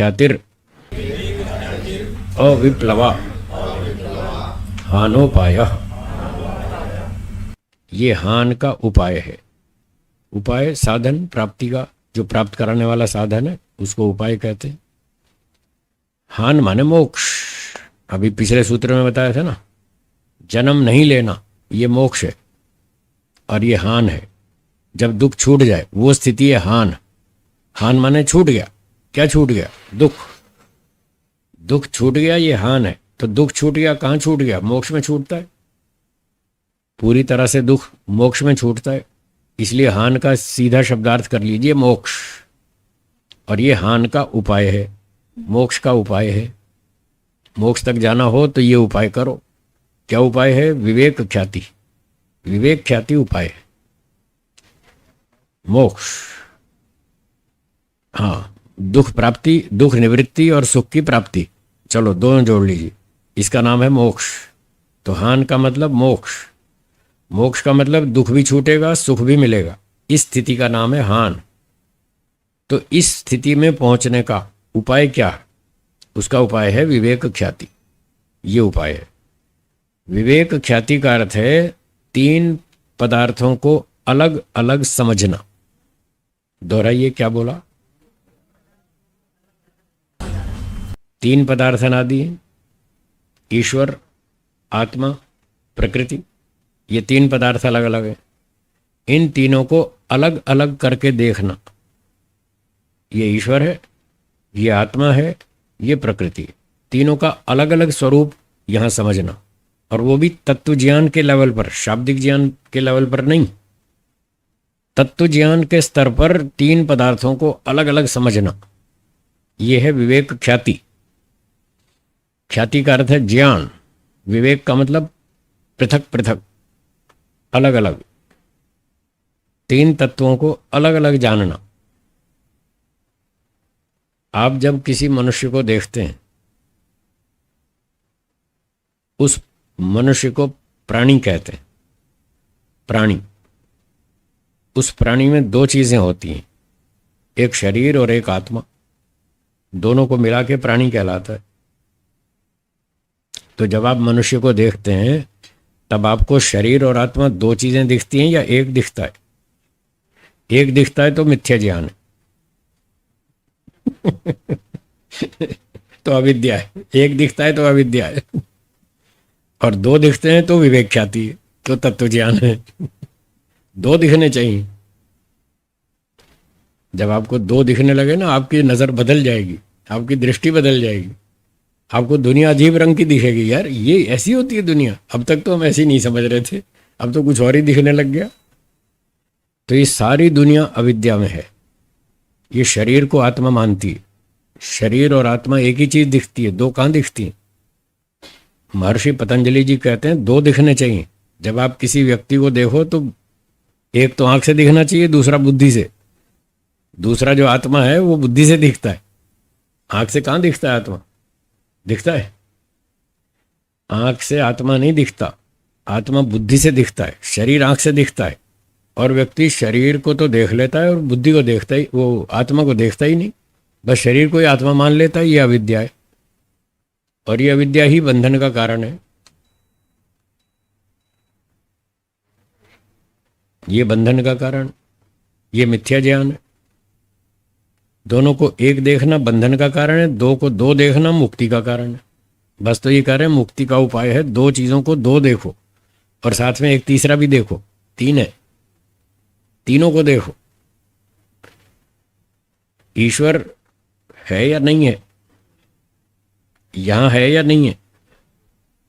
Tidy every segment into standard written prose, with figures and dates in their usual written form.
ख्यातिर अविप्लवा हानोपाय। ये हान का उपाय है। उपाय साधन प्राप्ति का, जो प्राप्त कराने वाला साधन है उसको उपाय कहते हैं। हान माने मोक्ष। अभी पिछले सूत्र में बताया था ना, जन्म नहीं लेना ये मोक्ष है और ये हान है। जब दुख छूट जाए वो स्थिति है हान। हान माने छूट गया। क्या छूट गया? दुख। दुख छूट गया, ये हान है। तो दुख छूट गया, कहाँ छूट गया? मोक्ष में छूटता है। पूरी तरह से दुख मोक्ष में छूटता है, इसलिए हान का सीधा शब्दार्थ कर लीजिए मोक्ष। और ये हान का उपाय है, मोक्ष का उपाय है। मोक्ष तक जाना हो तो ये उपाय करो। क्या उपाय है? विवेक ख्याति। विवेक ख्याति उपाय है मोक्ष। हाँ, दुख प्राप्ति, दुख निवृत्ति और सुख की प्राप्ति, चलो दोनों जोड़ लीजिए, इसका नाम है मोक्ष। तो हान का मतलब मोक्ष। मोक्ष का मतलब दुख भी छूटेगा, सुख भी मिलेगा। इस स्थिति का नाम है हान। तो इस स्थिति में पहुंचने का उपाय क्या है? उसका उपाय है विवेक ख्याति। ये उपाय है। विवेक ख्याति का अर्थ है तीन पदार्थों को अलग अलग समझना। दोहराइए, क्या बोला? तीन पदार्थ अनादि हैं, ईश्वर, आत्मा, प्रकृति। ये तीन पदार्थ अलग अलग हैं। इन तीनों को अलग अलग करके देखना। ये ईश्वर है, ये आत्मा है, ये प्रकृति है। तीनों का अलग अलग स्वरूप यहां समझना, और वो भी तत्व ज्ञान के लेवल पर, शाब्दिक ज्ञान के लेवल पर नहीं। तत्व ज्ञान के स्तर पर तीन पदार्थों को अलग अलग समझना, ये है विवेक ख्याति। ख्याति का अर्थ है ज्ञान। विवेक का मतलब पृथक पृथक, अलग अलग। तीन तत्वों को अलग अलग जानना। आप जब किसी मनुष्य को देखते हैं, उस मनुष्य को प्राणी कहते हैं। प्राणी, उस प्राणी में दो चीजें होती हैं, एक शरीर और एक आत्मा। दोनों को मिला के प्राणी कहलाता है। तो जब आप मनुष्य को देखते हैं तब आपको शरीर और आत्मा दो चीजें दिखती हैं या एक दिखता है? एक दिखता है तो मिथ्या ज्ञान है। तो अविद्या है। एक दिखता है तो अविद्या है, और दो दिखते हैं तो विवेक ख्याति है, तो तत्व ज्ञान है। दो दिखने चाहिए। जब आपको दो दिखने लगे ना, आपकी नजर बदल जाएगी, आपकी दृष्टि बदल जाएगी। आपको दुनिया अजीब रंग की दिखेगी। यार ये ऐसी होती है दुनिया, अब तक तो हम ऐसी नहीं समझ रहे थे, अब तो कुछ और ही दिखने लग गया। तो ये सारी दुनिया अविद्या में है। ये शरीर को आत्मा मानती है। शरीर और आत्मा एक ही चीज दिखती है, दो कहाँ दिखती है? महर्षि पतंजलि जी कहते हैं दो दिखने चाहिए। जब आप किसी व्यक्ति को देखो तो एक तो आंख से दिखना चाहिए, दूसरा बुद्धि से। दूसरा जो आत्मा है वो बुद्धि से दिखता है। आंख से कहाँ दिखता है आत्मा? दिखता है? आंख से आत्मा नहीं दिखता, आत्मा बुद्धि से दिखता है। शरीर आंख से दिखता है, और व्यक्ति शरीर को तो देख लेता है और बुद्धि को देखता ही, वो आत्मा को देखता ही नहीं। बस शरीर को ही आत्मा मान लेता है। ये अविद्या है, और ये अविद्या ही बंधन का कारण है। ये बंधन का कारण, ये मिथ्या ज्ञान है। दोनों को एक देखना बंधन का कारण है, दो को दो देखना मुक्ति का कारण है। बस तो ये कह रहे हैं मुक्ति का उपाय है दो चीजों को दो देखो, और साथ में एक तीसरा भी देखो। तीन है, तीनों को देखो। ईश्वर है या नहीं है? यहां है या नहीं है?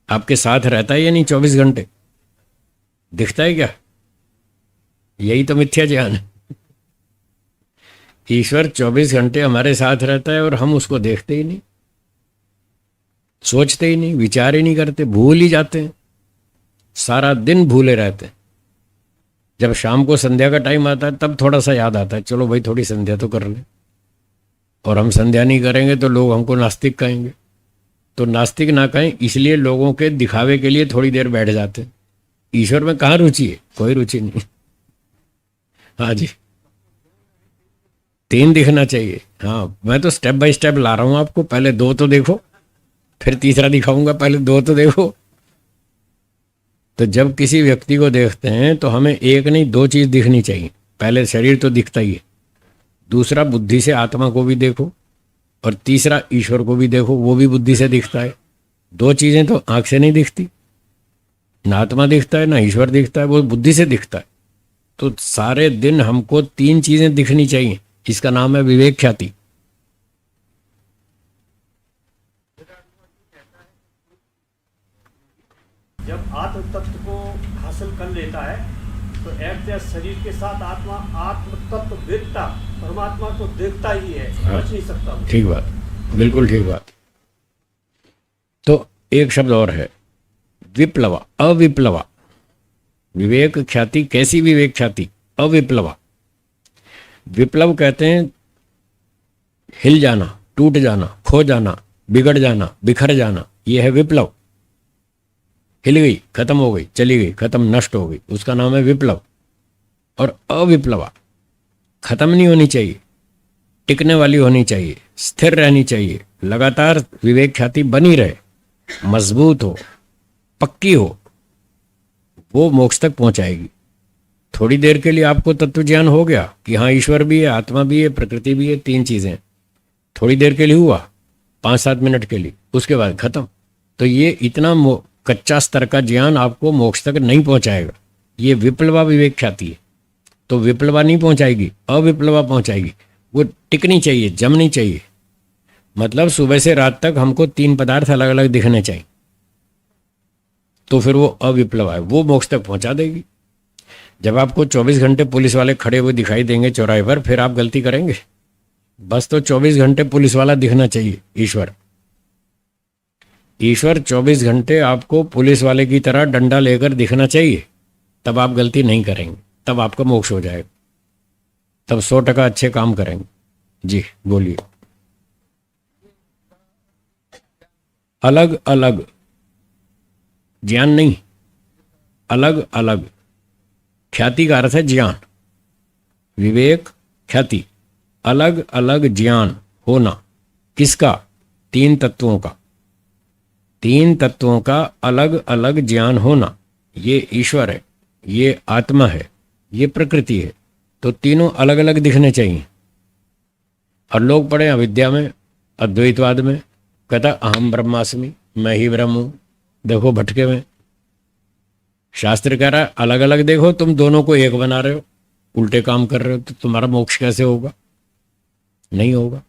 आपके साथ रहता है या नहीं 24 घंटे? दिखता है क्या? यही तो मिथ्या ज्ञान है। ईश्वर 24 घंटे हमारे साथ रहता है और हम उसको देखते ही नहीं, सोचते ही नहीं, विचार ही नहीं करते, भूल ही जाते हैं। सारा दिन भूले रहते हैं। जब शाम को संध्या का टाइम आता है तब थोड़ा सा याद आता है, चलो भाई थोड़ी संध्या तो कर ले। और हम संध्या नहीं करेंगे तो लोग हमको नास्तिक कहेंगे। तो नास्तिक ना कहें इसलिए लोगों के दिखावे के लिए थोड़ी देर बैठ जाते हैं। ईश्वर में कहाँ रुचि है? कोई रुचि नहीं। हाँ जी, तीन दिखना चाहिए। हाँ, मैं तो स्टेप बाय स्टेप ला रहा हूं आपको। पहले दो तो देखो, फिर तीसरा दिखाऊंगा, पहले दो तो देखो। तो जब किसी व्यक्ति को देखते हैं तो हमें एक नहीं दो चीज दिखनी चाहिए। पहले शरीर तो दिखता ही है, दूसरा बुद्धि से आत्मा को भी देखो, और तीसरा ईश्वर को भी देखो, वो भी बुद्धि से दिखता है। दो चीजें तो आंख से नहीं दिखती, ना आत्मा दिखता है ना ईश्वर दिखता है, वो बुद्धि से दिखता है। तो सारे दिन हमको तीन चीजें दिखनी चाहिए, इसका नाम है विवेक ख्याति। जब आत्म तत्व को हासिल कर लेता है तो एक शरीर के साथ आत्मा आत्म तत्व देखता, परमात्मा को देखता ही है, समझ नहीं सकता। ठीक बात, बिल्कुल ठीक बात। तो एक शब्द और है, विप्लवा, अविप्लवा। विवेक ख्याति कैसी विवेक ख्याति? अविप्लवा। विप्लव कहते हैं हिल जाना, टूट जाना, खो जाना, बिगड़ जाना, बिखर जाना, यह है विप्लव। हिल गई, खत्म हो गई, चली गई, खत्म, नष्ट हो गई, उसका नाम है विप्लव। और अविप्लवा खत्म नहीं होनी चाहिए, टिकने वाली होनी चाहिए, स्थिर रहनी चाहिए, लगातार विवेक ख्याति बनी रहे, मजबूत हो, पक्की हो, वो मोक्ष तक पहुंचाएगी। थोड़ी देर के लिए आपको तत्व ज्ञान हो गया कि हाँ ईश्वर भी है, आत्मा भी है, प्रकृति भी है, तीन चीजें। थोड़ी देर के लिए हुआ, 5-7 मिनट के लिए, उसके बाद खत्म। तो ये इतना कच्चा स्तर का ज्ञान आपको मोक्ष तक नहीं पहुंचाएगा। ये विप्लवा विवेक ख्याति है। तो विप्लवा नहीं पहुंचाएगी, अविप्लवा पहुंचाएगी। वो टिकनी चाहिए, जमनी चाहिए। मतलब सुबह से रात तक हमको तीन पदार्थ अलग अलग दिखने चाहिए, तो फिर वो अविप्लवा है, वो मोक्ष तक पहुंचा देगी। जब आपको 24 घंटे पुलिस वाले खड़े हुए दिखाई देंगे चौराहे पर, फिर आप गलती करेंगे? बस तो 24 घंटे पुलिस वाला दिखना चाहिए, ईश्वर। ईश्वर 24 घंटे आपको पुलिस वाले की तरह डंडा लेकर दिखना चाहिए, तब आप गलती नहीं करेंगे, तब आपका मोक्ष हो जाएगा, तब 100% अच्छे काम करेंगे। जी बोलिए। अलग अलग ज्ञान नहीं, अलग अलग। ख्याति का अर्थ है ज्ञान, विवेक ख्याति, अलग अलग ज्ञान होना। किसका? तीन तत्वों का। तीन तत्वों का अलग अलग ज्ञान होना, ये ईश्वर है, ये आत्मा है, ये प्रकृति है। तो तीनों अलग अलग दिखने चाहिए। और लोग पढ़े अविद्या में, अद्वैतवाद में, कहता अहम ब्रह्मास्मि, मैं ही ब्रह्म हूं। देखो भटके में। शास्त्र कह रहा है अलग अलग देखो, तुम दोनों को एक बना रहे हो, उल्टे काम कर रहे हो, तो तुम्हारा मोक्ष कैसे होगा? नहीं होगा।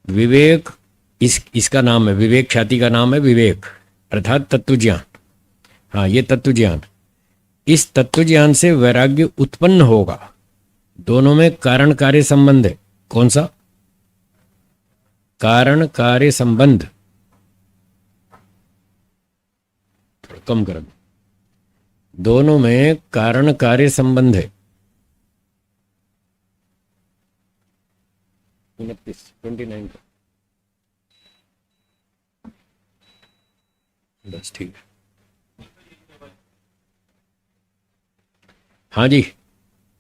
विवेक इसका नाम है, विवेक ख्याति का नाम है विवेक, अर्थात तत्व ज्ञान। हाँ, ये तत्व ज्ञान। इस तत्व ज्ञान से वैराग्य उत्पन्न होगा। दोनों में कारण कार्य संबंध है। कौन सा? कारण कार्य संबंध। थोड़ा कम कर। दोनों में कारण कार्य संबंध है। 29 का बस ठीक है। हाँ जी,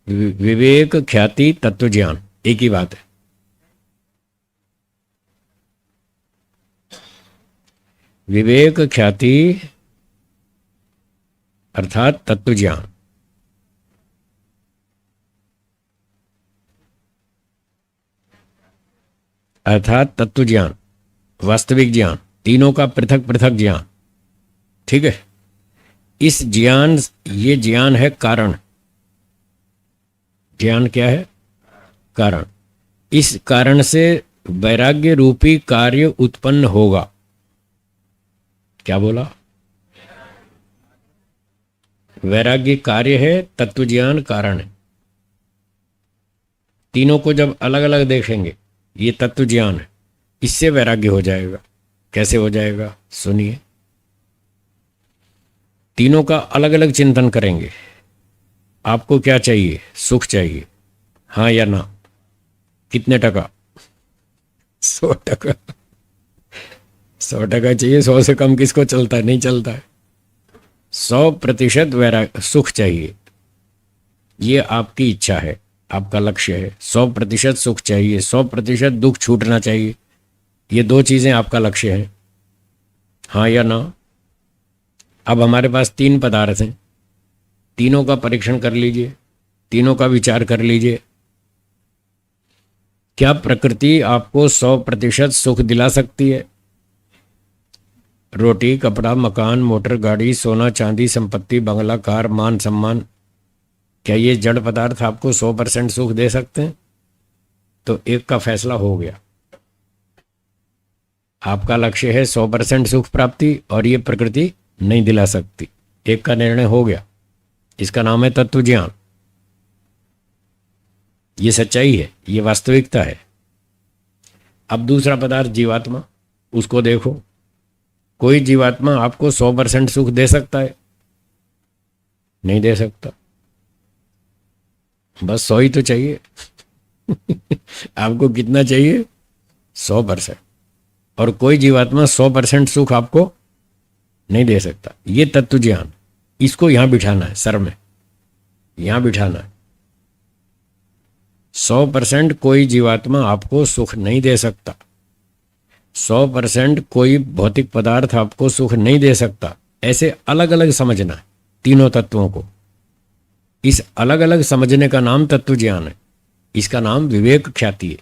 विवेक ख्याति तत्व ज्ञान एक ही बात है। विवेक ख्याति अर्थात तत्व ज्ञान, अर्थात तत्व ज्ञान, वास्तविक ज्ञान, तीनों का पृथक पृथक ज्ञान। ठीक है। इस ज्ञान, ये ज्ञान है कारण। ज्ञान क्या है? कारण। इस कारण से वैराग्य रूपी कार्य उत्पन्न होगा। क्या बोला? वैराग्य कार्य है, तत्व ज्ञान कारण है। तीनों को जब अलग अलग देखेंगे, ये तत्व ज्ञान है, इससे वैराग्य हो जाएगा। कैसे हो जाएगा? सुनिए। तीनों का अलग अलग चिंतन करेंगे। आपको क्या चाहिए? सुख चाहिए, हाँ या ना? कितने टका? 100%। 100% चाहिए। 100 से कम किसको चलता है? नहीं चलता है। 100% वैराग्य सुख चाहिए। ये आपकी इच्छा है, आपका लक्ष्य है। 100% सुख चाहिए, 100% दुख छूटना चाहिए। ये दो चीज़ें आपका लक्ष्य है, हाँ या ना। अब हमारे पास 3 पदार्थ हैं, तीनों का परीक्षण कर लीजिए, तीनों का विचार कर लीजिए। क्या प्रकृति आपको 100% सुख दिला सकती है? रोटी, कपड़ा, मकान, मोटर गाड़ी, सोना चांदी, संपत्ति, बंगला, कार, मान सम्मान, क्या ये जड़ पदार्थ आपको 100% सुख दे सकते हैं? तो एक का फैसला हो गया, आपका लक्ष्य है 100% सुख प्राप्ति और ये प्रकृति नहीं दिला सकती। एक का निर्णय हो गया, इसका नाम है तत्व ज्ञान। ये सच्चाई है, ये वास्तविकता है। अब दूसरा पदार्थ जीवात्मा, उसको देखो। कोई जीवात्मा आपको 100% सुख दे सकता है? नहीं दे सकता। बस 100 ही तो चाहिए। आपको कितना चाहिए? 100%। और कोई जीवात्मा 100% सुख आपको नहीं दे सकता। ये तत्व ज्ञान, इसको यहां बिठाना है, सर में यहां बिठाना है। 100% कोई जीवात्मा आपको सुख नहीं दे सकता, 100% कोई भौतिक पदार्थ आपको सुख नहीं दे सकता। ऐसे अलग अलग समझना है तीनों तत्वों को। इस अलग अलग समझने का नाम तत्व ज्ञान है, इसका नाम विवेक ख्याति है।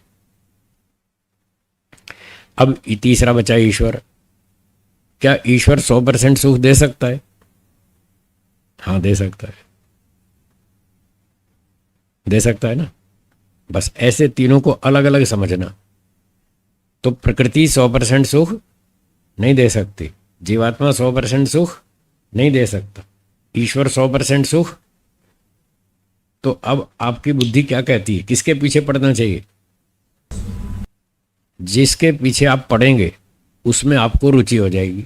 अब तीसरा बचा ईश्वर। क्या ईश्वर 100% सुख दे सकता है? हाँ, दे सकता है, दे सकता है ना। बस ऐसे तीनों को अलग अलग समझना। तो प्रकृति 100% सुख नहीं दे सकती, जीवात्मा 100% सुख नहीं दे सकता, ईश्वर 100% सुख। तो अब आपकी बुद्धि क्या कहती है, किसके पीछे पड़ना चाहिए? जिसके पीछे आप पड़ेंगे उसमें आपको रुचि हो जाएगी,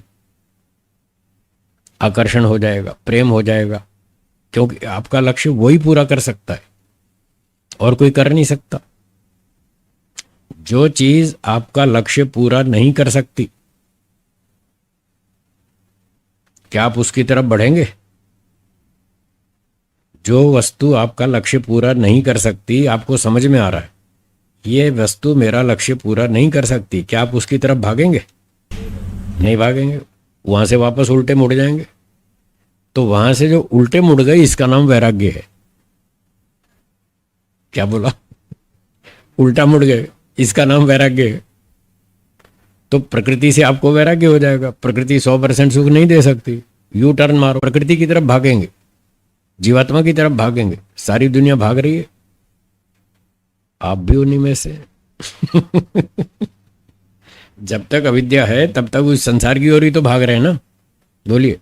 आकर्षण हो जाएगा, प्रेम हो जाएगा, क्योंकि आपका लक्ष्य वही पूरा कर सकता है और कोई कर नहीं सकता। जो चीज आपका लक्ष्य पूरा नहीं कर सकती, क्या आप उसकी तरफ बढ़ेंगे? जो वस्तु आपका लक्ष्य पूरा नहीं कर सकती, आपको समझ में आ रहा है ये वस्तु मेरा लक्ष्य पूरा नहीं कर सकती, क्या आप उसकी तरफ भागेंगे? नहीं भागेंगे, वहां से वापस उल्टे मुड़ जाएंगे। तो वहां से जो उल्टे मुड़ गए, इसका नाम वैराग्य है। क्या बोला? उल्टा मुड़ गए, इसका नाम वैराग्य है। तो प्रकृति से आपको वैराग्य हो जाएगा। प्रकृति 100% सुख नहीं दे सकती, यू टर्न मारो, प्रकृति की तरफ भागेंगे, जीवात्मा की तरफ भागेंगे। सारी दुनिया भाग रही है, आप भी उन्हीं में से। जब तक अविद्या है तब तक उस संसार की ओर ही तो भाग रहे हैं ना। बोलिए।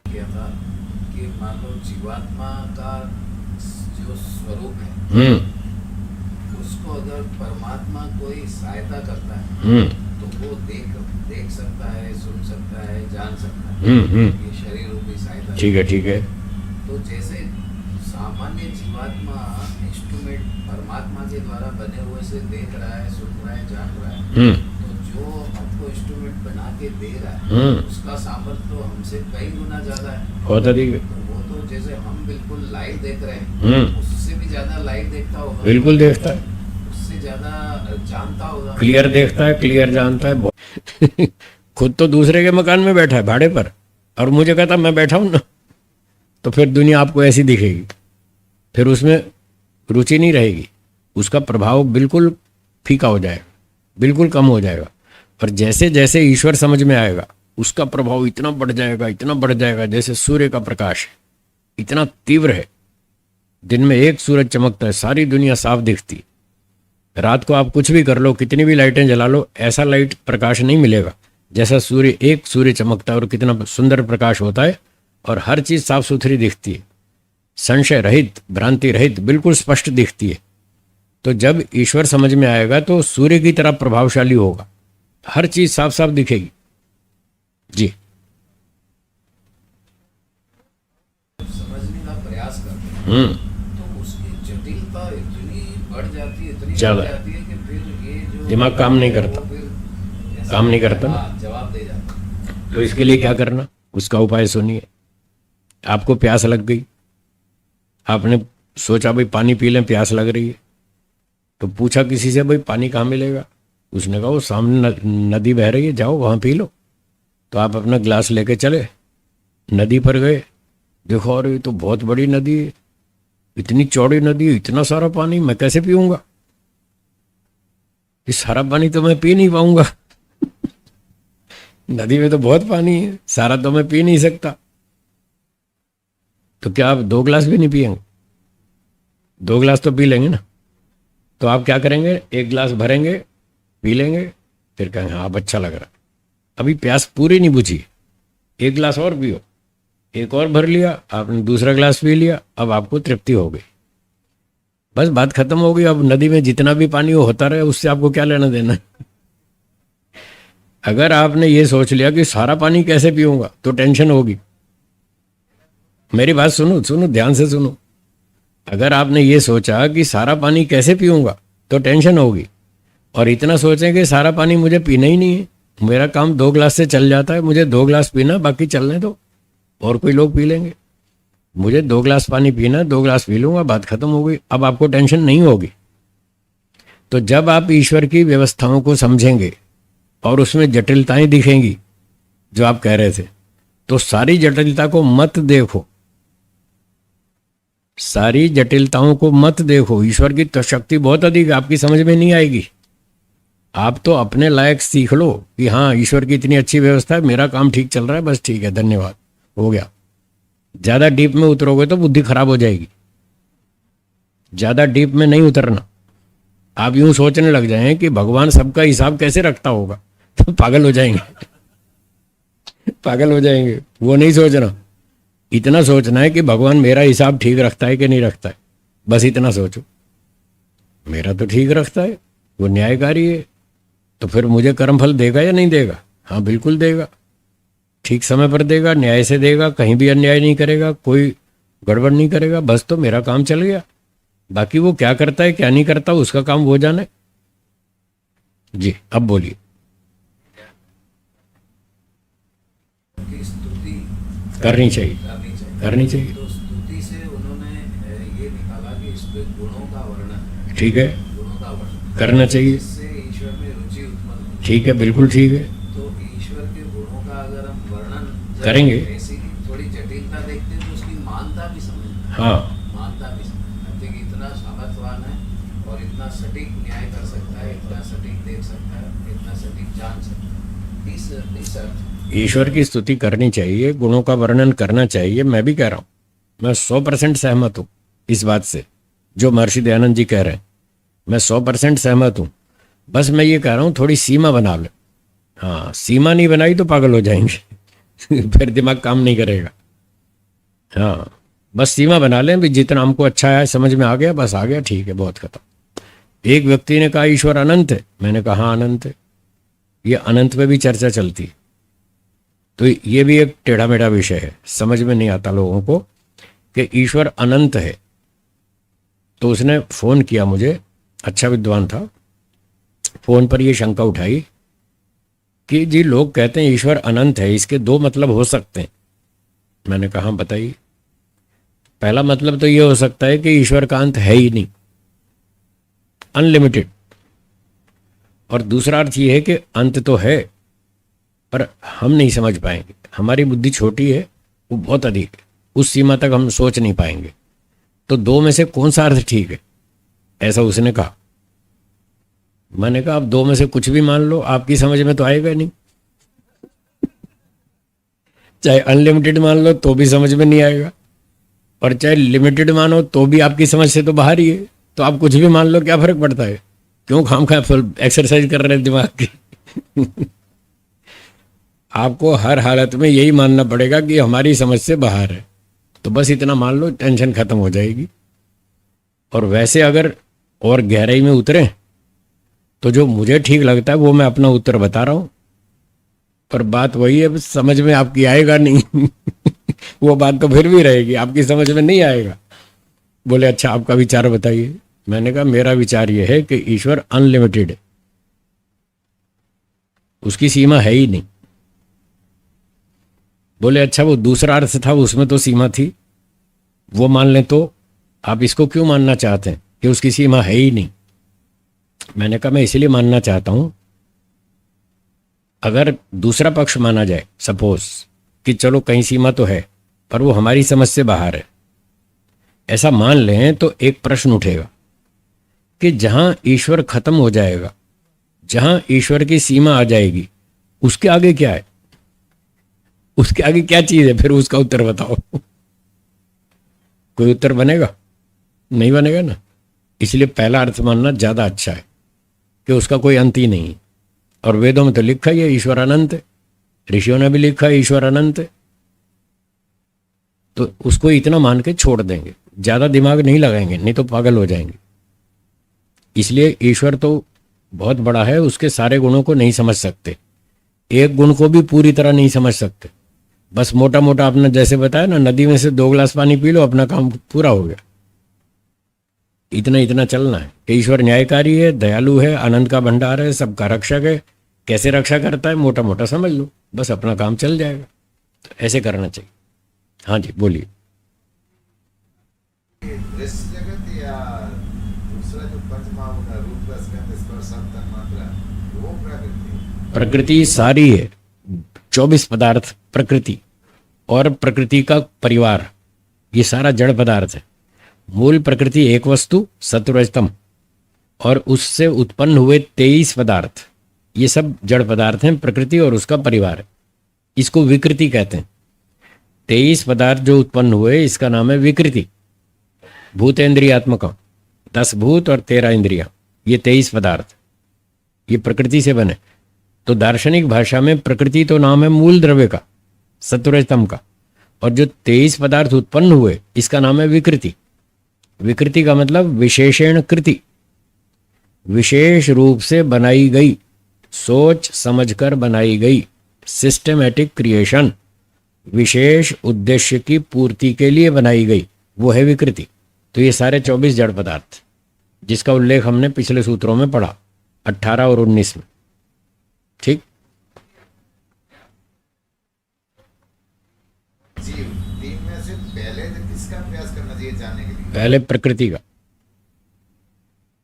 कि मान लो जीवात्मा का जो स्वरूप है, उसको अगर परमात्मा कोई सहायता करता है तो वो देख सकता है, सुन सकता है, जान सकता है। ये शरीर रूपी सहायता। ठीक है, ठीक है। तो जैसे सामान्य जीवात्मा इंस्ट्रूमेंट परमात्मा के द्वारा बने हुए से देख रहा है, सुन रहा है, जान रहा है, तो जो हमको इंस्ट्रूमेंट बना के दे रहा है उसका सामर्थ्य तो हमसे कई गुना ज्यादा है। बहुत अधिक है। तो वो तो जैसे हम बिल्कुल लाइव देख रहे हैं, उससे भी ज्यादा लाइव देखता होगा। बिल्कुल देखता है, उससे ज्यादा जानता होगा, क्लियर देखता है, क्लियर जानता है। खुद तो दूसरे के मकान में बैठा है भाड़े पर, और मुझे कहता मैं बैठा हूं ना। तो फिर दुनिया आपको ऐसी दिखेगी, फिर उसमें रुचि नहीं रहेगी, उसका प्रभाव बिल्कुल फीका हो जाएगा, बिल्कुल कम हो जाएगा। और जैसे जैसे ईश्वर समझ में आएगा, उसका प्रभाव इतना बढ़ जाएगा, इतना बढ़ जाएगा। जैसे सूर्य का प्रकाश इतना तीव्र है, दिन में एक सूरज चमकता है, सारी दुनिया साफ दिखती। रात को आप कुछ भी कर लो, कितनी भी लाइटें जला लो, ऐसा लाइट प्रकाश नहीं मिलेगा जैसा एक सूर्य चमकता है और कितना सुंदर प्रकाश होता है, और हर चीज साफ सुथरी दिखती है, संशय रहित, भ्रांति रहित, बिल्कुल स्पष्ट दिखती है। तो जब ईश्वर समझ में आएगा तो सूर्य की तरह प्रभावशाली होगा, हर चीज साफ साफ दिखेगी। जी, समझने का प्रयास करते हैं तो उसकी जटिलता इतनी बढ़ जाती है, इतनी ज्यादा बढ़ जाती है कि फिर ये जो दिमाग काम नहीं करता, वो फिर ऐसा काम नहीं करता ना। जवाब दे जाता है। तो इसके लिए क्या करना, उसका उपाय सुनिए। आपको प्यास लग गई, आपने सोचा भाई पानी पी लें, प्यास लग रही है, तो पूछा किसी से भाई पानी कहाँ मिलेगा, उसने कहा वो सामने नदी बह रही है, जाओ वहाँ पी लो। तो आप अपना ग्लास लेके चले, नदी पर गए, देखो अरे ये तो बहुत बड़ी नदी है, इतनी चौड़ी नदी है, इतना सारा पानी मैं कैसे पीऊंगा, ये सारा पानी तो मैं पी नहीं पाऊंगा नदी में तो बहुत पानी है, सारा तो मैं पी नहीं सकता। तो क्या आप 2 गिलास भी नहीं पिएंगे? 2 गिलास तो पी लेंगे ना। तो आप क्या करेंगे, 1 गिलास भरेंगे, पी लेंगे, फिर कहेंगे हाँ अब अच्छा लग रहा है। अभी प्यास पूरी नहीं बुझी, 1 गिलास और पियो, 1 और भर लिया आपने, दूसरा गिलास पी लिया, अब आपको तृप्ति हो गई, बस बात खत्म हो गई। अब नदी में जितना भी पानी वो होता रहे, उससे आपको क्या लेना देना। अगर आपने ये सोच लिया कि सारा पानी कैसे पीऊंगा तो टेंशन होगी। मेरी बात सुनो सुनो, ध्यान से सुनो। अगर आपने ये सोचा कि सारा पानी कैसे पीऊंगा तो टेंशन होगी, और इतना सोचें कि सारा पानी मुझे पीना ही नहीं है, मेरा काम 2 गिलास से चल जाता है, मुझे 2 गिलास पीना, बाकी चलने दो, और कोई लोग पी लेंगे, मुझे 2 गिलास पानी पीना, 2 गिलास पी लूंगा, बात खत्म हो गई। अब आपको टेंशन नहीं होगी। तो जब आप ईश्वर की व्यवस्थाओं को समझेंगे और उसमें जटिलताएं दिखेंगी जो आप कह रहे थे, तो सारी जटिलता को मत देखो, सारी जटिलताओं को मत देखो। ईश्वर की तो शक्ति बहुत अधिक है, आपकी समझ में नहीं आएगी। आप तो अपने लायक सीख लो कि हाँ ईश्वर की इतनी अच्छी व्यवस्था है, मेरा काम ठीक चल रहा है, बस ठीक है, धन्यवाद, हो गया। ज्यादा डीप में उतरोगे तो बुद्धि खराब हो जाएगी। ज्यादा डीप में नहीं उतरना। आप यूं सोचने लग जाएं कि भगवान सबका हिसाब कैसे रखता होगा, तो पागल हो जाएंगे पागल हो जाएंगे। वो नहीं सोचना, इतना सोचना है कि भगवान मेरा हिसाब ठीक रखता है कि नहीं रखता है, बस इतना सोचो। मेरा तो ठीक रखता है, वो न्यायकारी है, तो फिर मुझे कर्मफल देगा या नहीं देगा? हाँ बिल्कुल देगा, ठीक समय पर देगा, न्याय से देगा, कहीं भी अन्याय नहीं करेगा, कोई गड़बड़ नहीं करेगा, बस तो मेरा काम चल गया। बाकी वो क्या करता है क्या नहीं करता उसका काम वो जाने। जी अब बोलिए। की स्तुति करनी चाहिए, करनी चाहिए। करनी चाहिए। तो स्तुति से उन्होंने ये निकाला कि इसके गुणों का वर्णन, ठीक है, गुणों का वर्णन करना चाहिए, जिससे ईश्वर में रुचि उत्पन्न होती ठीक है, बिल्कुल ठीक है, तो ईश्वर के गुणों का अगर हम वर्णन जब करेंगे। ऐसी थोड़ी जटिलता देखते हैं तो उसकी मानता भी समझना, हाँ मानता भी समझना कि इतना सामर्थ्यवान है और इतना सटीक न्याय कर सकता है, इतना सटीक देख सकता है, इतना सटीक जान सकता है। इस अर्थ ईश्वर की स्तुति करनी चाहिए, गुणों का वर्णन करना चाहिए। मैं भी कह रहा हूँ, मैं 100% सहमत हूँ इस बात से जो महर्षि दयानंद जी कह रहे हैं, मैं 100% सहमत हूँ। बस मैं ये कह रहा हूँ थोड़ी सीमा बना ले। हाँ, सीमा नहीं बनाई तो पागल हो जाएंगे फिर दिमाग काम नहीं करेगा। हाँ, बस सीमा बना लें भी, जितना हमको अच्छा है समझ में आ गया, बस आ गया, ठीक है, बहुत खत्म। एक व्यक्ति ने कहा ईश्वर अनंत है, मैंने कहा हाँ अनंत है। ये अनंत पे भी चर्चा चलती है, तो ये भी एक टेढ़ा मेढ़ा विषय है, समझ में नहीं आता लोगों को कि ईश्वर अनंत है। तो उसने फोन किया मुझे, अच्छा विद्वान था, फोन पर ये शंका उठाई कि जी लोग कहते हैं ईश्वर अनंत है, इसके 2 मतलब हो सकते हैं। मैंने कहा बताइए। पहला मतलब तो ये हो सकता है कि ईश्वर का अंत है ही नहीं, अनलिमिटेड। और दूसरा अर्थ ये है कि अंत तो है पर हम नहीं समझ पाएंगे, हमारी बुद्धि छोटी है, वो बहुत अधिक है, उस सीमा तक हम सोच नहीं पाएंगे। तो 2 में से कौन सा अर्थ ठीक है, ऐसा उसने कहा। मैंने कहा आप 2 में से कुछ भी मान लो, आपकी समझ में तो आएगा नहीं। चाहे अनलिमिटेड मान लो तो भी समझ में नहीं आएगा, और चाहे लिमिटेड मानो तो भी आपकी समझ से तो बाहर ही है। तो आप कुछ भी मान लो, क्या फर्क पड़ता है? क्यों खामखा एक्सरसाइज कर रहे हैं दिमाग की आपको हर हालत में यही मानना पड़ेगा कि हमारी समझ से बाहर है। तो बस इतना मान लो, टेंशन खत्म हो जाएगी। और वैसे अगर और गहराई में उतरें तो जो मुझे ठीक लगता है वो मैं अपना उत्तर बता रहा हूं, पर बात वही है, समझ में आपकी आएगा नहीं वो बात तो फिर भी रहेगी, आपकी समझ में नहीं आएगा। बोले अच्छा आपका विचार बताइए। मैंने कहा मेरा विचार यह है कि ईश्वर अनलिमिटेड है, उसकी सीमा है ही नहीं। बोले अच्छा वो दूसरा अर्थ था, उसमें तो सीमा थी, वो मान लें तो आप इसको क्यों मानना चाहते हैं कि उसकी सीमा है ही नहीं? मैंने कहा मैं इसलिए मानना चाहता हूं, अगर दूसरा पक्ष माना जाए सपोज कि चलो कहीं सीमा तो है पर वो हमारी समझ से बाहर है, ऐसा मान लें तो एक प्रश्न उठेगा कि जहां ईश्वर खत्म हो जाएगा, जहां ईश्वर की सीमा आ जाएगी, उसके आगे क्या है? उसके आगे क्या चीज है? फिर उसका उत्तर बताओ। कोई उत्तर बनेगा? नहीं बनेगा ना। इसलिए पहला अर्थ मानना ज्यादा अच्छा है कि उसका कोई अंत ही नहीं है। और वेदों में तो लिखा ही है ईश्वर अनंत है, ऋषियों ने भी लिखा है ईश्वर अनंत है, तो उसको इतना मान के छोड़ देंगे, ज्यादा दिमाग नहीं लगाएंगे, नहीं तो पागल हो जाएंगे। इसलिए ईश्वर तो बहुत बड़ा है, उसके सारे गुणों को नहीं समझ सकते, एक गुण को भी पूरी तरह नहीं समझ सकते। बस मोटा मोटा आपने जैसे बताया ना, नदी में से 2 गिलास पानी पी लो, अपना काम पूरा हो गया। इतना इतना चलना है कि ईश्वर न्यायकारी है, दयालु है, आनंद का भंडार है, सबका रक्षक है। कैसे रक्षा करता है मोटा मोटा समझ लो, बस अपना काम चल जाएगा। तो ऐसे करना चाहिए। हाँ जी बोलिए। ये दृश्य जगत या दूसरा जो पंच महाभूत रूप रस गंध स्पर्श शब्द तन्मात्रा, वो प्रकृति? प्रकृति सारी है, 24 पदार्थ प्रकृति, और प्रकृति का परिवार, ये सारा जड़ पदार्थ है। मूल प्रकृति एक वस्तु सत्वरजतम, और उससे उत्पन्न हुए 23 पदार्थ, ये सब जड़ पदार्थ हैं, प्रकृति और उसका परिवार है। इसको विकृति कहते हैं। 23 पदार्थ जो उत्पन्न हुए इसका नाम है विकृति। भूतेन्द्रियात्मक, 10 भूत और 13 इंद्रियां, ये 23 पदार्थ ये प्रकृति से बने। तो दार्शनिक भाषा में प्रकृति तो नाम है मूल द्रव्य का, सत्वरजतम का, और जो 23 पदार्थ उत्पन्न हुए इसका नाम है विकृति। विकृति का मतलब विशेषण कृति, विशेष रूप से बनाई गई, सोच समझकर बनाई गई, सिस्टमैटिक क्रिएशन, विशेष उद्देश्य की पूर्ति के लिए बनाई गई, वो है विकृति। तो ये सारे 24 जड़ पदार्थ, जिसका उल्लेख हमने पिछले सूत्रों में पढ़ा 18 और 19 में। ठीक। जीव तीन में से पहले किसका प्रयास करना चाहिए जानने के लिए? पहले प्रकृति का,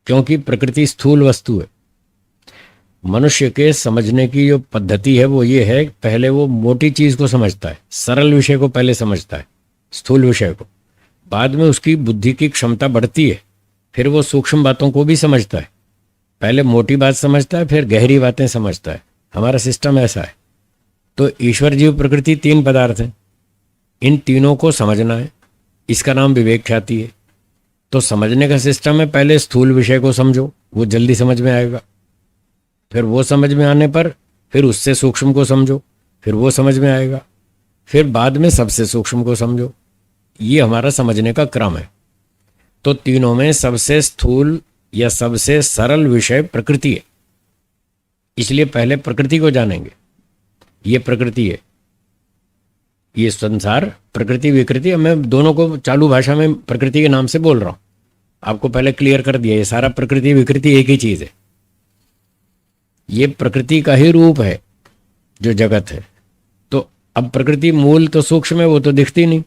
क्योंकि प्रकृति स्थूल वस्तु है। मनुष्य के समझने की जो पद्धति है वो ये है, पहले वो मोटी चीज को समझता है, सरल विषय को पहले समझता है, स्थूल विषय को। बाद में उसकी बुद्धि की क्षमता बढ़ती है, फिर वो सूक्ष्म बातों को भी समझता है। पहले मोटी बात समझता है, फिर गहरी बातें समझता है। हमारा सिस्टम ऐसा है। तो ईश्वर जीव प्रकृति 3 पदार्थ हैं, इन तीनों को समझना है, इसका नाम विवेक ख्याति है। तो समझने का सिस्टम है, पहले स्थूल विषय को समझो, वो जल्दी समझ में आएगा। फिर वो समझ में आने पर फिर उससे सूक्ष्म को समझो, फिर वो समझ में आएगा। फिर बाद में सबसे सूक्ष्म को समझो। ये हमारा समझने का क्रम है। तो तीनों में सबसे स्थूल या सबसे सरल विषय प्रकृति है, इसलिए पहले प्रकृति को जानेंगे। ये प्रकृति है, ये संसार, प्रकृति विकृति। मैं दोनों को चालू भाषा में प्रकृति के नाम से बोल रहा हूं, आपको पहले क्लियर कर दिया। ये सारा प्रकृति विकृति एक ही चीज है। ये प्रकृति का ही रूप है जो जगत है। तो अब प्रकृति मूल तो सूक्ष्म है, वो तो दिखती नहीं,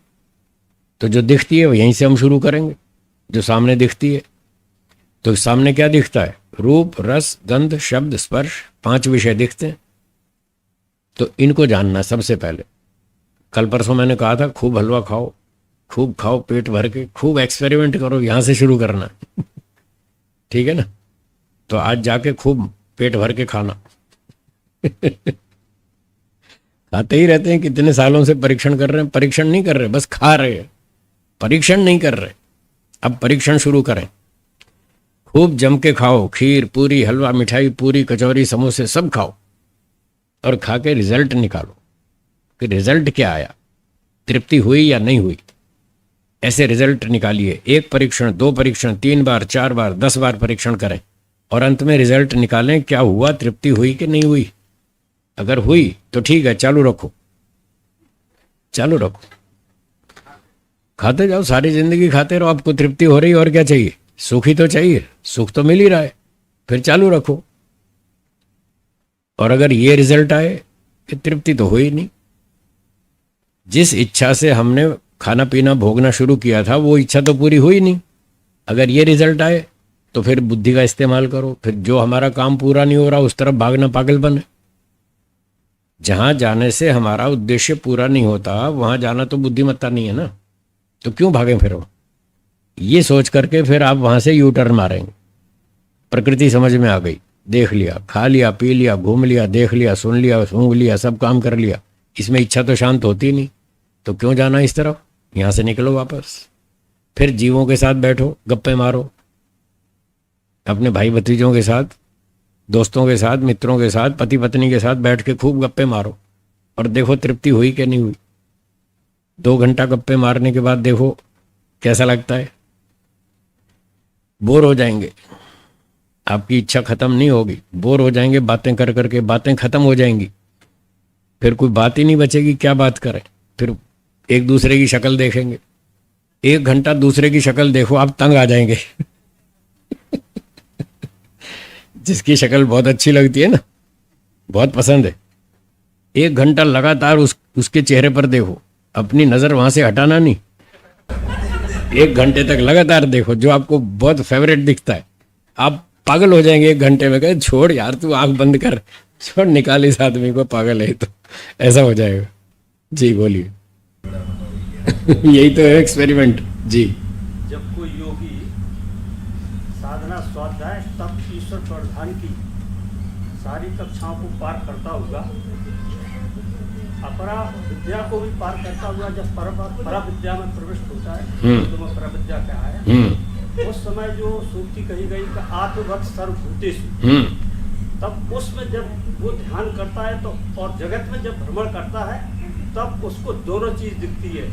तो जो दिखती है वो यहीं से हम शुरू करेंगे, जो सामने दिखती है। तो सामने क्या दिखता है? रूप, रस, गंध, शब्द, स्पर्श, 5 विषय दिखते हैं। तो इनको जानना सबसे पहले। कल परसों मैंने कहा था खूब हलवा खाओ, खूब खाओ पेट भर के, खूब एक्सपेरिमेंट करो, यहां से शुरू करना। ठीक है ना? तो आज जाके खूब पेट भर के खाना। खाते ही रहते हैं, कितने सालों से परीक्षण कर रहे हैं। परीक्षण नहीं कर रहे, बस खा रहे हैं, परीक्षण नहीं कर रहे। अब परीक्षण शुरू करें। खूब जम के खाओ, खीर, पूरी, हलवा, मिठाई, पूरी, कचौरी, समोसे सब खाओ, और खा के रिजल्ट निकालो कि रिजल्ट क्या आया, तृप्ति हुई या नहीं हुई। ऐसे रिजल्ट निकालिए। 1 परीक्षण, 2 परीक्षण, 3 बार, 4 बार, 10 बार परीक्षण करें, और अंत में रिजल्ट निकालें, क्या हुआ, तृप्ति हुई कि नहीं हुई। अगर हुई तो ठीक है, चालू रखो, चालू रखो, खाते जाओ, सारी जिंदगी खाते रहो। आपको तृप्ति हो रही, और क्या चाहिए? सुख ही तो चाहिए, सुख तो मिल ही रहा है, फिर चालू रखो। और अगर ये रिजल्ट आए कि तृप्ति तो हुई नहीं, जिस इच्छा से हमने खाना पीना भोगना शुरू किया था वो इच्छा तो पूरी हुई नहीं। अगर ये रिजल्ट आए तो फिर बुद्धि का इस्तेमाल करो। फिर जो हमारा काम पूरा नहीं हो रहा उस तरफ भागना पागलपन है। जहां जाने से हमारा उद्देश्य पूरा नहीं होता वहां जाना तो बुद्धिमत्ता नहीं है ना। तो क्यों भागें फिर? ये सोच करके फिर आप वहां से यू टर्न मारेंगे। प्रकृति समझ में आ गई, देख लिया, खा लिया, पी लिया, घूम लिया, देख लिया, सुन लिया, सूंघ लिया, सब काम कर लिया, इसमें इच्छा तो शांत होती नहीं, तो क्यों जाना इस तरफ? यहां से निकलो वापस। फिर जीवों के साथ बैठो, गप्पे मारो, अपने भाई भतीजों के साथ, दोस्तों के साथ, मित्रों के साथ, पति पत्नी के साथ बैठ के खूब गप्पे मारो और देखो तृप्ति हुई कि नहीं हुई। 2 घंटा गप्पे मारने के बाद देखो कैसा लगता है। बोर हो जाएंगे, आपकी इच्छा खत्म नहीं होगी, बोर हो जाएंगे बातें कर करके, बातें खत्म हो जाएंगी, फिर कोई बात ही नहीं बचेगी, क्या बात करें। फिर एक दूसरे की शक्ल देखेंगे, 1 घंटा दूसरे की शक्ल देखो, आप तंग आ जाएंगे। जिसकी शक्ल बहुत अच्छी लगती है ना, बहुत पसंद है, 1 घंटा लगातार उसके चेहरे पर देखो, अपनी नजर वहां से हटाना नहीं, 1 घंटे तक लगातार देखो जो आपको बहुत फेवरेट दिखता है। आप पागल हो जाएंगे 1 घंटे में, कहे छोड़ यार तू आंख बंद कर, छोड़ निकाल इस आदमी को, पागल है तो, ऐसा हो जाएगा। जी बोलिए। यही तो है एक्सपेरिमेंट जी। जब कोई योगी साधना स्वाध्याय तप ईश्वर प्रधान की सारी कक्षाओं को पार करता हुआ, अपरा विद्या को भी पार करता हुआ जब परा विद्या में प्रविष्ट होता है, तो परा विद्या क्या है, उस समय जो सूक्ति कही गई कि आत्मवत् सर्वभूतेषु, तब उसमें जब वो ध्यान करता है तो और जगत में जब भ्रमण करता है तब उसको दोनों चीज दिखती है।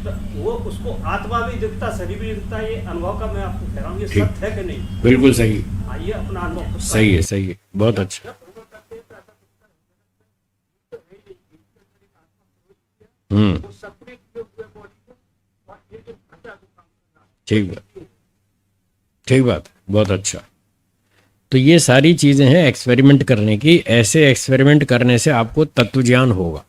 तो वो उसको आत्मा भी दिखता, शरीर भी दिखता है। ये अनुभव का मैं आपको कह रहा हूँ, ये सत्य है कि नहीं? बिल्कुल सही, आइए अपना अनुभव। सही है, सही है, बहुत अच्छा। ठीक बात, ठीक बात, बहुत अच्छा। तो ये सारी चीजें हैं एक्सपेरिमेंट करने की। ऐसे एक्सपेरिमेंट करने से आपको तत्व ज्ञान होगा।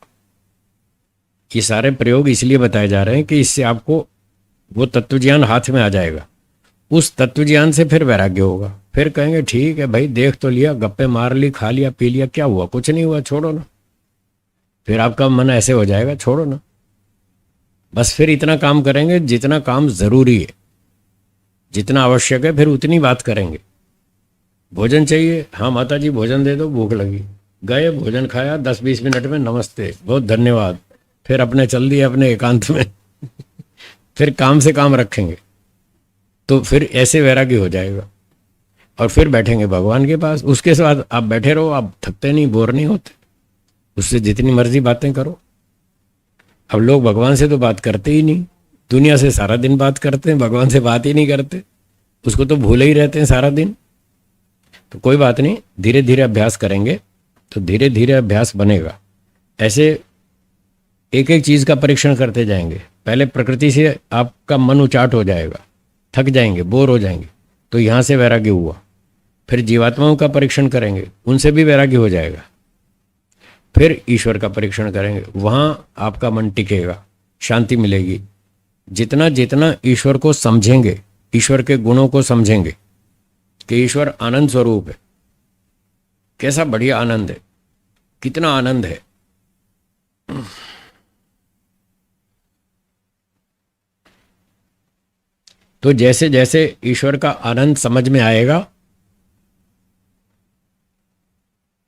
ये सारे प्रयोग इसलिए बताए जा रहे हैं कि इससे आपको वो तत्व ज्ञान हाथ में आ जाएगा। उस तत्व ज्ञान से फिर वैराग्य होगा। फिर कहेंगे ठीक है भाई, देख तो लिया, गप्पे मार ली, खा लिया, पी लिया, क्या हुआ? कुछ नहीं हुआ, छोड़ो ना। फिर आपका मन ऐसे हो जाएगा, छोड़ो ना, बस फिर इतना काम करेंगे जितना काम जरूरी है, जितना आवश्यक है, फिर उतनी बात करेंगे। भोजन चाहिए, हाँ माता जी भोजन दे दो, भूख लगी, गए भोजन खाया, 10-20 मिनट में नमस्ते, बहुत धन्यवाद, फिर अपने चल दिए अपने एकांत में। फिर काम से काम रखेंगे, तो फिर ऐसे वैराग्य हो जाएगा। और फिर बैठेंगे भगवान के पास, उसके साथ आप बैठे रहो, आप थकते नहीं, बोर नहीं होते, उससे जितनी मर्जी बातें करो। अब लोग भगवान से तो बात करते ही नहीं, दुनिया से सारा दिन बात करते हैं, भगवान से बात ही नहीं करते, उसको तो भूले ही रहते हैं सारा दिन। तो कोई बात नहीं, धीरे धीरे अभ्यास करेंगे तो धीरे धीरे अभ्यास बनेगा। ऐसे एक एक चीज का परीक्षण करते जाएंगे। पहले प्रकृति से आपका मन उचाट हो जाएगा, थक जाएंगे, बोर हो जाएंगे, तो यहाँ से वैराग्य हुआ। फिर जीवात्माओं का परीक्षण करेंगे, उनसे भी वैराग्य हो जाएगा। फिर ईश्वर का परीक्षण करेंगे, वहां आपका मन टिकेगा, शांति मिलेगी। जितना जितना ईश्वर को समझेंगे, ईश्वर के गुणों को समझेंगे कि ईश्वर आनंद स्वरूप है, कैसा बढ़िया आनंद है, कितना आनंद है, तो जैसे जैसे ईश्वर का आनंद समझ में आएगा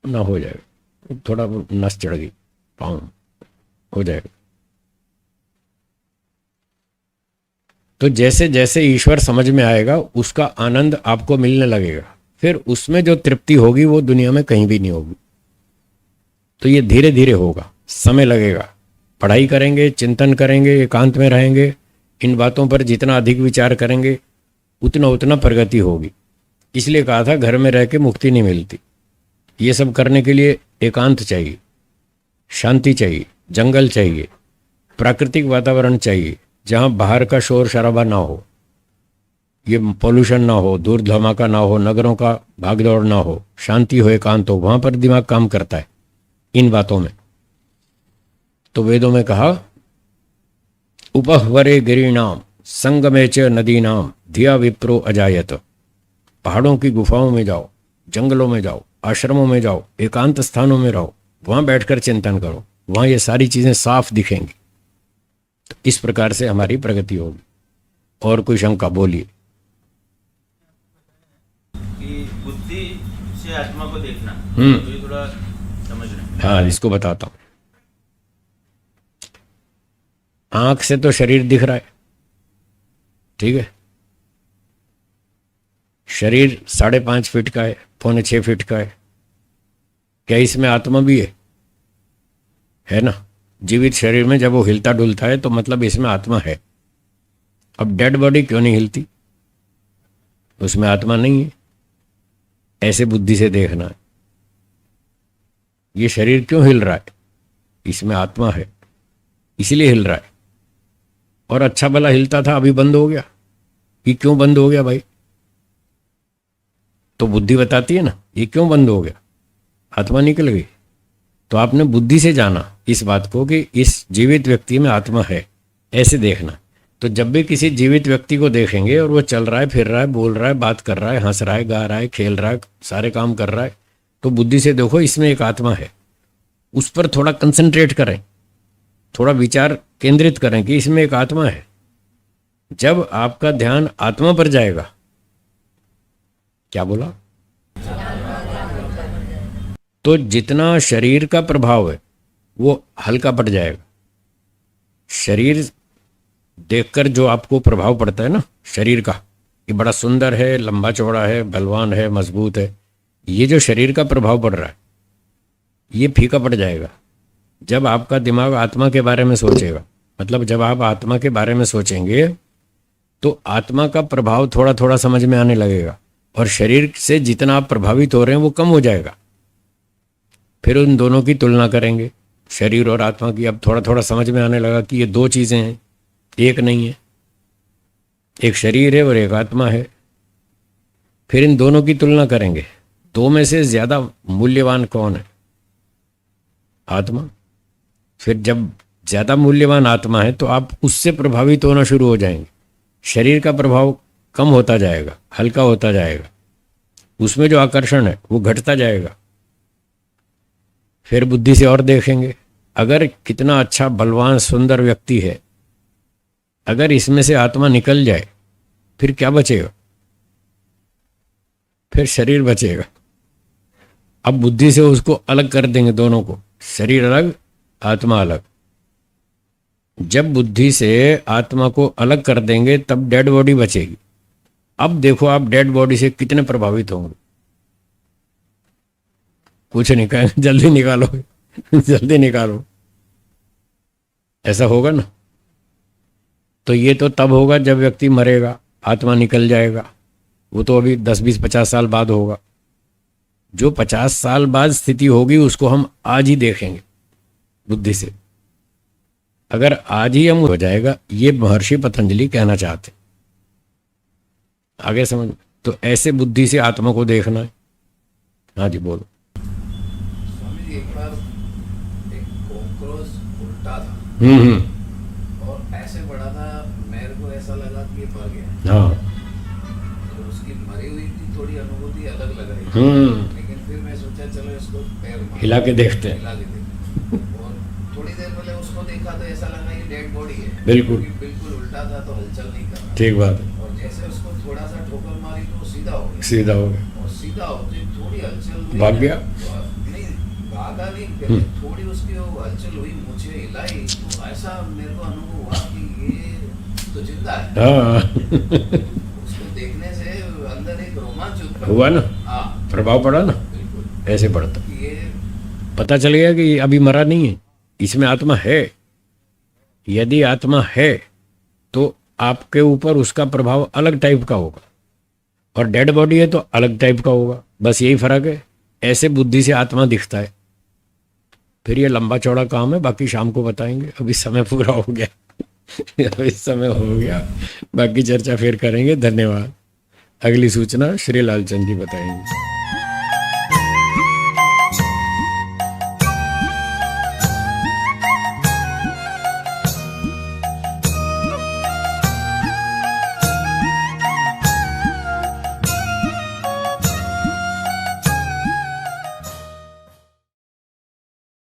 ना, हो जाएगा, थोड़ा नस चढ़ गई, पाँव हो जाएगा। तो जैसे जैसे ईश्वर समझ में आएगा उसका आनंद आपको मिलने लगेगा। फिर उसमें जो तृप्ति होगी वो दुनिया में कहीं भी नहीं होगी। तो ये धीरे धीरे होगा, समय लगेगा। पढ़ाई करेंगे, चिंतन करेंगे, एकांत में रहेंगे, इन बातों पर जितना अधिक विचार करेंगे उतना उतना प्रगति होगी। इसलिए कहा था घर में रह के मुक्ति नहीं मिलती। ये सब करने के लिए एकांत चाहिए, शांति चाहिए, जंगल चाहिए, प्राकृतिक वातावरण चाहिए, जहाँ बाहर का शोर शराबा ना हो, ये पोल्यूशन ना हो, दूर धमाका ना हो, नगरों का भागदौड़ ना हो, शांति हो, एकांत हो, वहाँ पर दिमाग काम करता है इन बातों में। तो वेदों में कहा उपहवरे गिरीणाम संगमे च नदीनाम धिया विप्रो अजायत। पहाड़ों की गुफाओं में जाओ, जंगलों में जाओ, आश्रमों में जाओ, एकांत स्थानों में रहो, वहां बैठकर चिंतन करो, वहां ये सारी चीजें साफ दिखेंगी। तो इस प्रकार से हमारी प्रगति होगी। और कोई शंका बोलिए। कि बुद्धि से आत्मा को देखना, तो ये थोड़ा समझ रहे हैं। हाँ, इसको बताता हूं। आंख से तो शरीर दिख रहा है, ठीक है। शरीर 5.5 फीट का है, 5.25 फीट का है। क्या इसमें आत्मा भी है ना? जीवित शरीर में जब वो हिलता डुलता है तो मतलब इसमें आत्मा है। अब डेड बॉडी क्यों नहीं हिलती? उसमें आत्मा नहीं है। ऐसे बुद्धि से देखना है। ये शरीर क्यों हिल रहा है? इसमें आत्मा है, इसलिए हिल रहा है। और अच्छा भला हिलता था, अभी बंद हो गया। ये क्यों बंद हो गया भाई? तो बुद्धि बताती है ना, ये क्यों बंद हो गया? आत्मा निकल गई। तो आपने बुद्धि से जाना इस बात को कि इस जीवित व्यक्ति में आत्मा है, ऐसे देखना। तो जब भी किसी जीवित व्यक्ति को देखेंगे और वो चल रहा है, फिर रहा है, बोल रहा है, बात कर रहा है, हंस रहा है, गा रहा है, खेल रहा है, सारे काम कर रहा है, तो बुद्धि से देखो इसमें एक आत्मा है। उस पर थोड़ा कंसंट्रेट करें, थोड़ा विचार केंद्रित करें कि इसमें एक आत्मा है। जब आपका ध्यान आत्मा पर जाएगा, क्या बोला? तो जितना शरीर का प्रभाव है वो हल्का पड़ जाएगा। शरीर देखकर जो आपको प्रभाव पड़ता है ना शरीर का, ये बड़ा सुंदर है, लंबा चौड़ा है, बलवान है, मजबूत है, ये जो शरीर का प्रभाव पड़ रहा है ये फीका पड़ जाएगा जब आपका दिमाग आत्मा के बारे में सोचेगा। मतलब जब आप आत्मा के बारे में सोचेंगे तो आत्मा का प्रभाव थोड़ा थोड़ा समझ में आने लगेगा और शरीर से जितना आप प्रभावित हो रहे हैं वो कम हो जाएगा। फिर उन दोनों की तुलना करेंगे, शरीर और आत्मा की। अब थोड़ा थोड़ा समझ में आने लगा कि ये दो चीज़ें हैं, एक नहीं है। एक शरीर है और एक आत्मा है। फिर इन दोनों की तुलना करेंगे, दो में से ज़्यादा मूल्यवान कौन है? आत्मा। फिर जब ज़्यादा मूल्यवान आत्मा है तो आप उससे प्रभावित होना शुरू हो जाएंगे। शरीर का प्रभाव कम होता जाएगा, हल्का होता जाएगा, उसमें जो आकर्षण है वो घटता जाएगा। फिर बुद्धि से और देखेंगे, अगर कितना अच्छा बलवान सुंदर व्यक्ति है, अगर इसमें से आत्मा निकल जाए फिर क्या बचेगा? फिर शरीर बचेगा। अब बुद्धि से उसको अलग कर देंगे दोनों को, शरीर अलग, आत्मा अलग। जब बुद्धि से आत्मा को अलग कर देंगे तब डेड बॉडी बचेगी। अब देखो आप डेड बॉडी से कितने प्रभावित होंगे। कुछ नहीं कहेंगे, जल्दी निकालो जल्दी निकालो, ऐसा होगा ना। तो ये तो तब होगा जब व्यक्ति मरेगा, आत्मा निकल जाएगा। वो तो अभी 10, 20, 50 साल बाद होगा। जो 50 साल बाद स्थिति होगी उसको हम आज ही देखेंगे बुद्धि से। अगर आज ही हम हो जाएगा, ये महर्षि पतंजलि कहना चाहते। आगे समझ। तो ऐसे बुद्धि से आत्मा को देखना है। हाँ जी बोलो। स्वामी जी, एक बार एक कॉकरोच उल्टा था और ऐसे बड़ा था, मेरे को ऐसा लगा कि ये मर गया। हाँ। तो उसकी मरी हुई की थोड़ी अनुभूति अलग लग रही थी। लेकिन फिर मैं सोचा चलो इसको पैर मार हिला के देखते हैं। हिला के देखते हैं। और थोड़ी देर पहले उसको देखा तो ऐसा लगा ये डेड बॉडी है। बिल्कुल। क्योंकि बिल्कुल उल्टा था तो हलचल नहीं कर रहा। ठीक बात है। और जैसे उसको थोड़ा सा ठोकर मारी तो सीधा हो गया। सीधा हो गया। और सीधा होते ही थोड़ी हलचल हुई। भाग गया? नहीं, भागा नहीं, पहले थोड़ी उसकी वो हलचल हुई, मुझे हिलाई तो ऐसा मेरे को अनुभव हुआ कि ये तो जिंदा है। हाँ उसको देखने से अंदर एक रोमांच उत्पन्न हुआ ना, हाँ प्रभाव पड़ा ना, बिल्कुल। ऐसे पड़ता। कि ये पता चल गया कि अभी मरा नहीं है, इसमें आत्मा है। यदि आत्मा है तो आपके ऊपर उसका प्रभाव अलग टाइप का होगा और डेड बॉडी है तो अलग टाइप का होगा। बस यही फर्क है। ऐसे बुद्धि से आत्मा दिखता है। फिर ये लंबा चौड़ा काम है, बाकी शाम को बताएंगे। अभी समय पूरा हो गया अभी समय हो गया, बाकी चर्चा फिर करेंगे। धन्यवाद। अगली सूचना श्री लालचंद जी बताएंगे।